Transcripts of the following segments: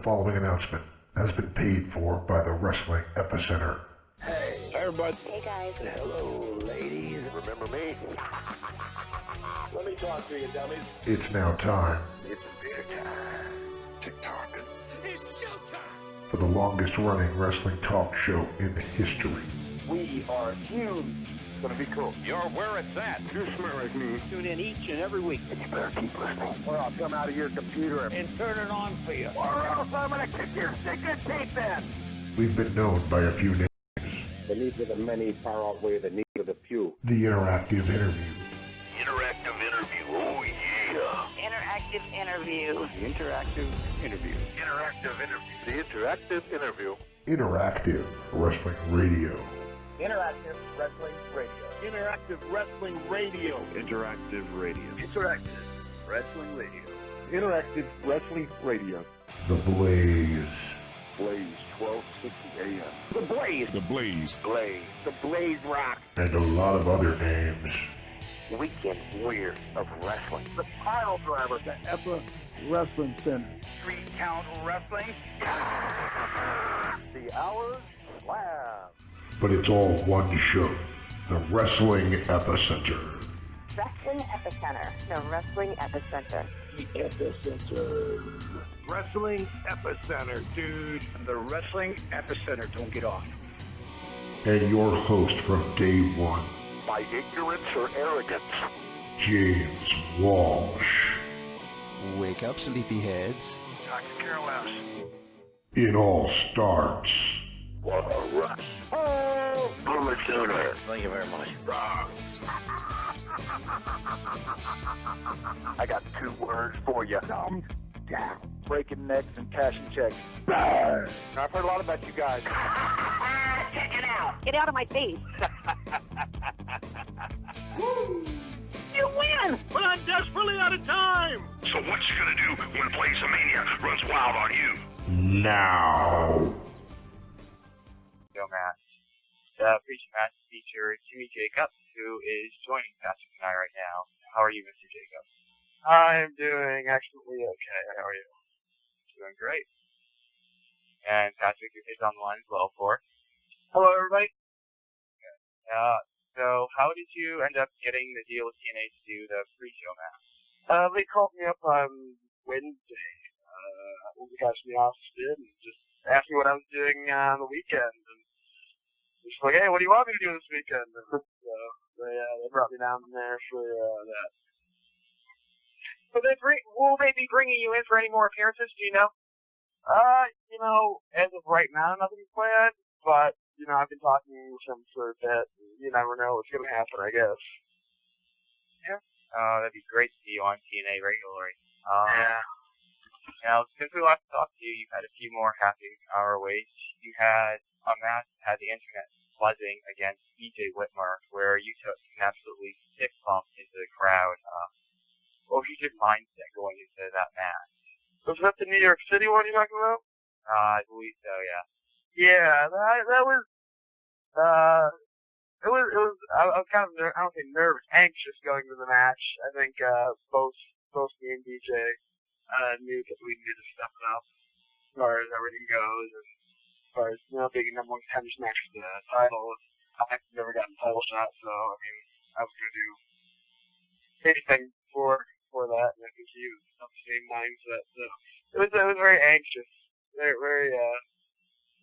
following announcement has been paid for by the Wrestling Epicenter. Hey, everybody. Hey, guys. Hello, ladies. Remember me? Let me talk to you, dummies. It's now time It's beer time. TikTok. It's showtime! for the longest running wrestling talk show in history. We are huge. It's gonna be cool. You're where it's at. You smell like me. Tune in each and every week. You better keep listening, or I'll come out of your computer And turn it on for you. or else I'm gonna kick your stinking teeth in. We've been known by a few names. The needs of the many far outweigh the needs of the few. The Interactive Interview, Interactive interview. Oh, yeah. Interactive interview. The interactive interview. Interactive interview. The interactive interview. Interactive Wrestling Radio, Interactive wrestling radio. Interactive Wrestling Radio. Interactive radio. Interactive wrestling radio. Interactive wrestling radio. The Blaze, Blaze 1260 AM. The Blaze. The Blaze. Blaze. The Blaze Rock. and a lot of other names. Weekend Warrior of Wrestling. The Pile Driver. The Epicenter. 3-count wrestling. The Hour Slam. But it's all one show, the Wrestling Epicenter. Wrestling Epicenter. The Wrestling Epicenter. The Epicenter. Wrestling Epicenter, dude. The Wrestling Epicenter. Don't get off. And your host from day one, By ignorance or arrogance. James Walsh. Wake up, sleepyheads. Dr. Carol House. It all starts What a rush. Oh, Boomer Sooner. Thank you very much. I got 2 words for you. Thumbs down. Breaking necks and cashing checks. Now, I've heard a lot about you guys. Check it out. Get out of my face. You win! But I'm desperately out of time! So what you gonna do when Blaze-a-mania runs wild on you? now. Video match. The preaching match features Jimmy Jacobs, who is joining Patrick and I right now. How are you, Mr. Jacobs? I'm doing excellently okay. How are you? Doing great. And Patrick is on the line as well for. Hello, everybody. Good. So how did you end up getting the deal with TNA to do the pre-show match? They called me up on Wednesday. They got me off and just asked me what I was doing on the weekend. And just like, hey, what do you want me to do this weekend? And so they brought me down there for that. So will they be bringing you in for any more appearances? Do you know? As of right now, nothing's planned. But I've been talking with them for a bit. You never know what's gonna happen, I guess. Yeah. That'd be great to see you on TNA regularly. Yeah. Now, since we last talked to you, you've had a few more half-hour waits. You had a match that had the internet buzzing against EJ Whitmer, where you took an absolutely sick bump into the crowd. What was your mindset going into that match? Was that the New York City one you're talking about? I believe so, yeah. Yeah, that was, I was kind of, I don't think nervous, anxious going to the match. I think, both me and DJ, knew that we needed to step it up as far as everything goes, and as far as, being a number 1 contenders match for the title. I've never gotten a title shot, so, I was gonna do anything for that, and I think he was of the same mindset, so it was very anxious, very,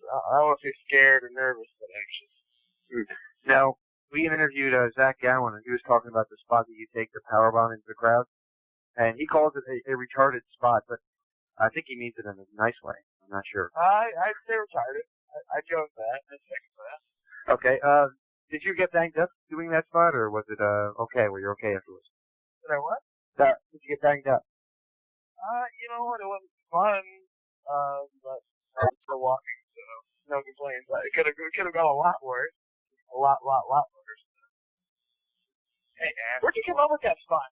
I don't want to say scared or nervous, but anxious. Now, we interviewed Zach Gowen, and he was talking about the spot that you take the powerbomb into the crowd, and he calls it a retarded spot, but I think he means it in a nice way. I'm not sure. I'd say retarded. I'd go with that. I'd second that. Okay, did you get banged up doing that spot, or was it, okay? Were you okay afterwards? Did I what? Did you get banged up? You know what? It wasn't fun, but I was still walking, so no complaints. It could have gone a lot worse. A lot worse. Hey, man. Where'd you come up with that spot?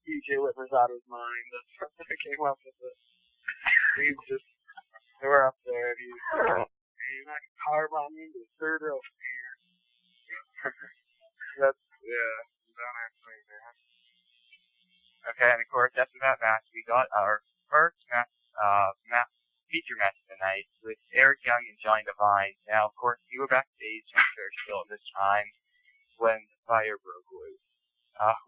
DJ Whitmer's out of his mind. That's what I came up with it. They were up there, and you're not going to powerbomb me into the third row from here. Don't ask me, man. Okay, and of course, after that match, we got our first feature match tonight with Eric Young and Johnny Devine. Now, of course, you were backstage in Churchill at this time when the fire broke loose.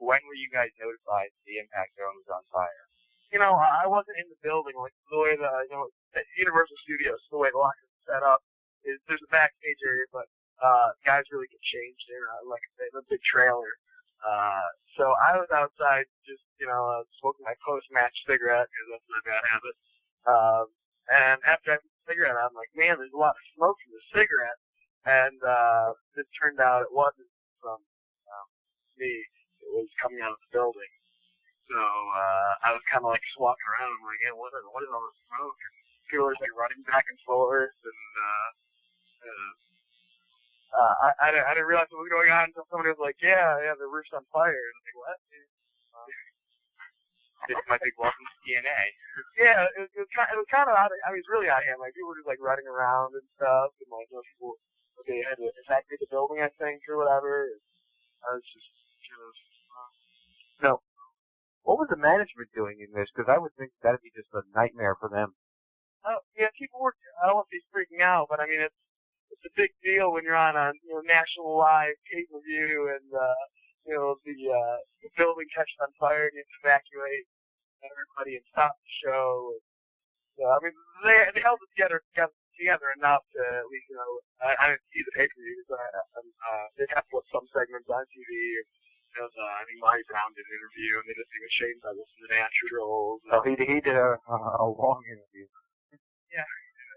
When were you guys notified the Impact Zone was on fire? You know, I wasn't in the building. Like the way at Universal Studios, the way the locker is set up is there's a backstage area, but guys really get changed there. Like I said, a big trailer. So I was outside just, smoking my post-match cigarette because that's my bad habit. And after I put the cigarette out, I'm like, man, there's a lot of smoke from the cigarette. And it turned out it wasn't from me. It was coming out of the building. So I was kind of like just walking around. I'm like, yeah, what is all this smoke? And people were like running back and forth, and I didn't realize what was going on until somebody was like, yeah, the roof's on fire. And I was like, what? This is my big welcome to TNA. Yeah, it was kind of out. I mean, it's really out of hand. Like people were just like running around and stuff, and like people they had to evacuate the building, I think, or whatever. And I was just no. What was the management doing in this? Because I would think that'd be just a nightmare for them. Oh, yeah, people were, I don't want to say freaking out, but I mean, it's a big deal when you're on national live pay-per-view and, the building catches on fire and you have to evacuate everybody and stop the show. And, I mean, they held it together enough to at least, I didn't see the pay-per-view, but they have put some segments on TV. I think Marty Brown did an interview, and they just think Shane Douglas from the Naturals. Oh, he did a long interview. Yeah.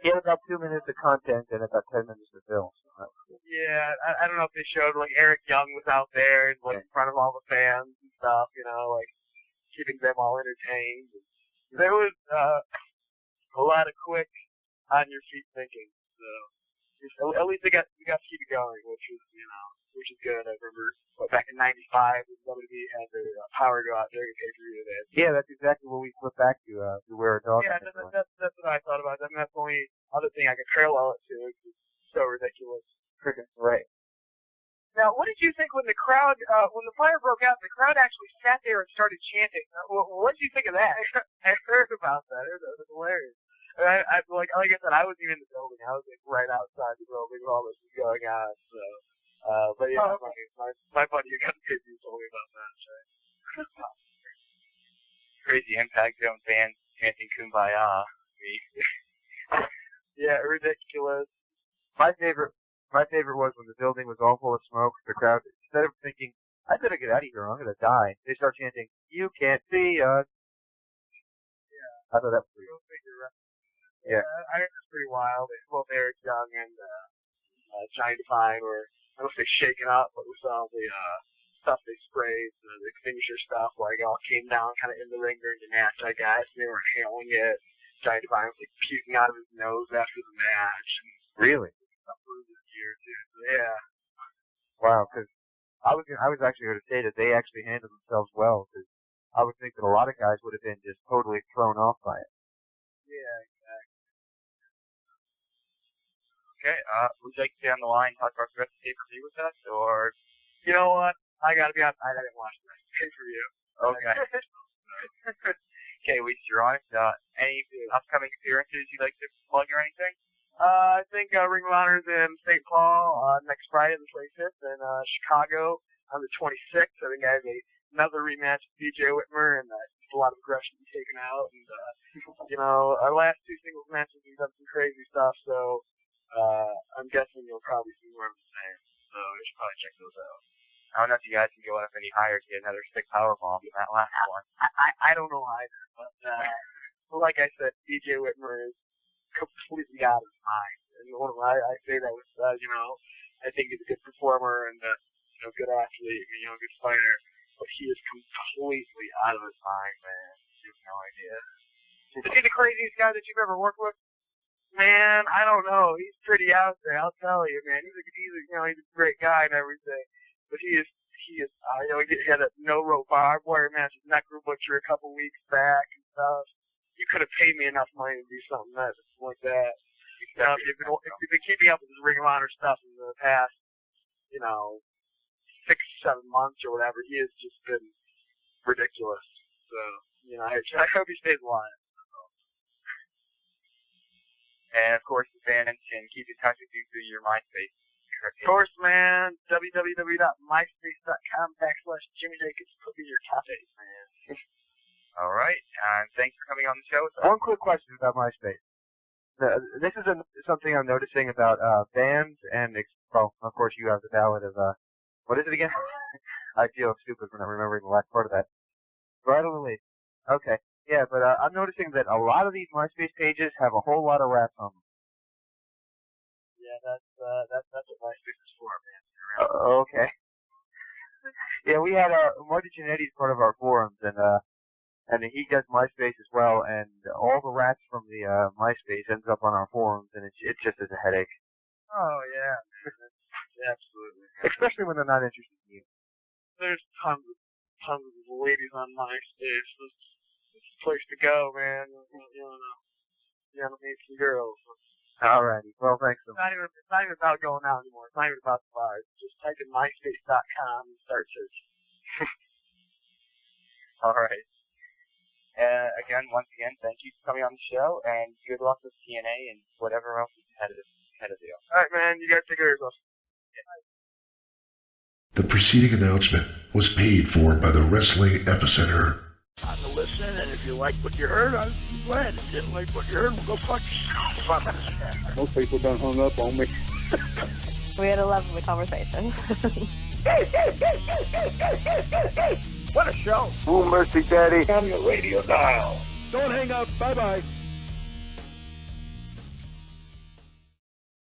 He had about 2 minutes of content and about 10 minutes to film. So that was good. Yeah, I don't know if they showed, like, Eric Young was out there, like, in front of all the fans and stuff, like, keeping them all entertained. There was a lot of quick, on-your-feet thinking, so at least they got to keep it going, which is good. I remember back in '95 when WWE had their power go out during a pay-per-view. Yeah, that's exactly what we flipped back to wear a dog. Yeah, that's what I thought about. I mean, that's the only other thing I could parallel it to. It's so ridiculous. Right. Now, what did you think when the crowd, when the fire broke out, the crowd actually sat there and started chanting? What did you think of that? I heard about that. It was hilarious. Like I said, I wasn't even in the building. I was like right outside the building when all this was going on. So, but yeah, my buddy who got the pay told me about that. So. Crazy Impact Zone fans chanting "Kumbaya." Yeah, ridiculous. My favorite was when the building was all full of smoke. The crowd, instead of thinking, "I better get out of here, or I'm gonna die," they start chanting, "You can't see us." Yeah, I thought that was pretty. Yeah, I think it's pretty wild. Both Eric Young and Johnny Devine were, I don't say shaken up, but with some of the stuff they sprayed, the extinguisher stuff, like all came down kind of in the ring during the match, I guess. They were inhaling it. Johnny Devine was like puking out of his nose after the match. And Really? Year too. So, yeah. Wow, because I was actually going to say that they actually handled themselves well, because I would think that a lot of guys would have been just totally thrown off by it. Yeah, exactly. Okay, would you like to stay on the line and talk about the rest of the pay-per-view with us, or? You know what? I gotta be honest, I didn't watch the pay-per-view. Okay. Okay, Lisa, you're on. Any upcoming appearances you'd like to plug or anything? I think Ring of Honor's in St. Paul next Friday, the 25th, and Chicago on the 26th. I think I have another rematch with DJ Whitmer, and just a lot of aggression to be taken out. And our last two singles matches, we've done some crazy stuff, so I'm guessing you'll probably see more of the same. So you should probably check those out. I don't know if you guys can go up any higher to get another stick powerbomb in that last one. I don't know either, but like I said, DJ Whitmer is completely out of his mind. And I say that with, I think he's a good performer and good athlete, good fighter, but he is completely out of his mind, man. You have no idea. Is he the craziest guy that you've ever worked with? Man, I don't know. He's pretty out there, I'll tell you, man. He's a great guy and everything, but he is. He had a no-rope barbed wire match with Necro Butcher a couple weeks back and stuff. You could have paid me enough money to do something like that. If you've been keeping up with his Ring of Honor stuff in the past, 6 or 7 months or whatever, he has just been ridiculous. So, I hope he stays alive. And of course, the fans can keep in touch with you through your MySpace. Of course, man. www.myspace.com/Jimmy Jacobs could be your cafe, man. All right, and thanks for coming on the show. One quick question about MySpace. This is something I'm noticing about bands and, well, of course you have the ballad of, what is it again? I feel stupid for not remembering the last part of that. Bridal Relief. Okay. Yeah, but I'm noticing that a lot of these MySpace pages have a whole lot of raps on them. Yeah, that's what MySpace is for, man. Okay. Yeah, we had Marty Jannetty's part of our forums, and he does MySpace as well, and all the rats from the MySpace ends up on our forums, and it just is a headache. Oh, yeah. Yeah, absolutely. Especially when they're not interested in you. There's tons of ladies on MySpace. It's the place to go, man. You wanna meet some girls. Alrighty. Well, thanks. It's not even about going out anymore. It's not even about the bars. Just type in myspace.com and start searching. All right. Once again, thank you for coming on the show, and good luck with TNA and whatever else is ahead of you. All right, man. You guys take care of yourself. The preceding announcement was paid for by the Wrestling Epicenter. On the listen, and if you like what you heard, I'm glad. If you didn't like what you heard, go fuck yourself. Most people done hung up on me. We had a lovely conversation. What a show. Oh, mercy, Daddy. On the radio dial. Don't hang up. Bye-bye.